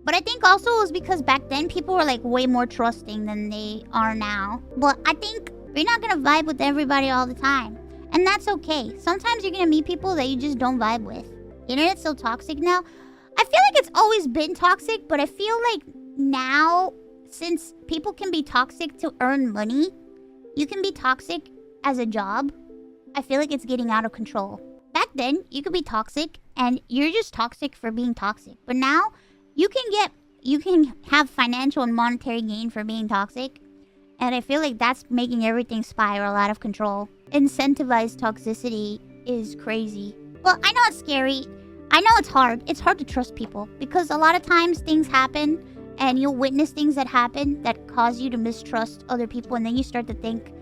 But I think also it was because back then people were like way more trusting than they are now. But I think you're not gonna vibe with everybody all the time. And that's okay. Sometimes you're gonna meet people that you just don't vibe with. The internet's so toxic now. I feel like it's always been toxic, but I feel like now, since people can be toxic to earn money, you can be toxic as a job. I feel like it's getting out of control. Back then, you could be toxic and you're just toxic for being toxic. But now, you can have financial and monetary gain for being toxic. And I feel like that's making everything spiral out of control. Incentivized toxicity is crazy. Well, I know it's scary. I know it's hard. It's hard to trust people because a lot of times things happen and you'll witness things that happen that cause you to mistrust other people, and then you start to think,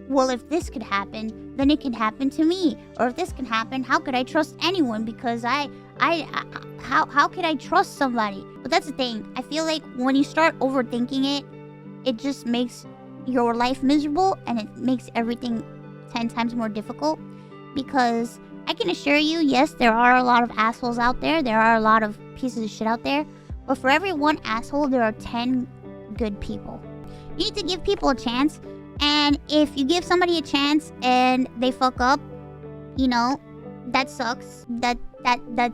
well, if this could happen, then it can happen to me. Or if this can happen, how could I trust anyone? Because how could I trust somebody? But that's the thing. I feel like when you start overthinking it, it just makes your life miserable and it makes everything 10 times more difficult. Because I can assure you, yes, there are a lot of assholes out there. There are a lot of pieces of shit out there. But for every one asshole, there are 10 good people. You need to give people a chance. And if you give somebody a chance and they fuck up, you know, that sucks. That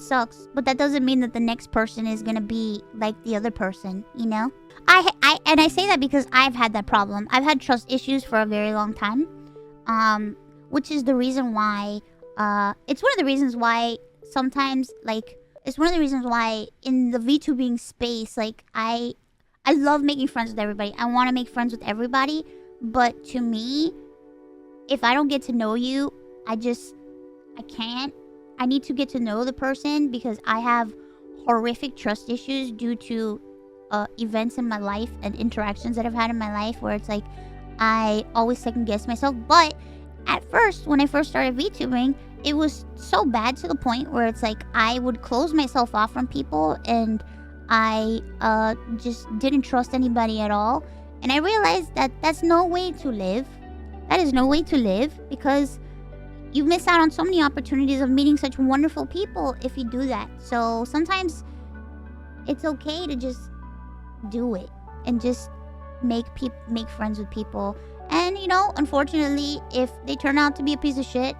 sucks. But that doesn't mean that the next person is gonna be like the other person, you know? I say that because I've had that problem. I've had trust issues for a very long time. Which is the reason why... it's one of the reasons why sometimes, like... It's one of the reasons why in the VTubing space, like, I love making friends with everybody. I want to make friends with everybody. But to me, if I don't get to know you, I can't. I need to get to know the person because I have horrific trust issues due to events in my life and interactions that I've had in my life where it's like, I always second guess myself. But at first, when I first started VTubing, it was so bad to the point where it's like I would close myself off from people and I just didn't trust anybody at all. And I realized that that's no way to live. That is no way to live because you miss out on so many opportunities of meeting such wonderful people if you do that. So sometimes it's okay to just do it and just make friends with people. And, you know, unfortunately, if they turn out to be a piece of shit,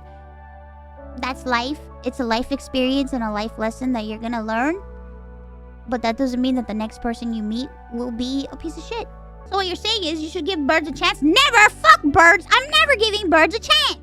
that's life. It's a life experience and a life lesson that you're gonna learn. But that doesn't mean that the next person you meet will be a piece of shit. So what you're saying is you should give birds a chance? Never! Fuck birds! I'm never giving birds a chance!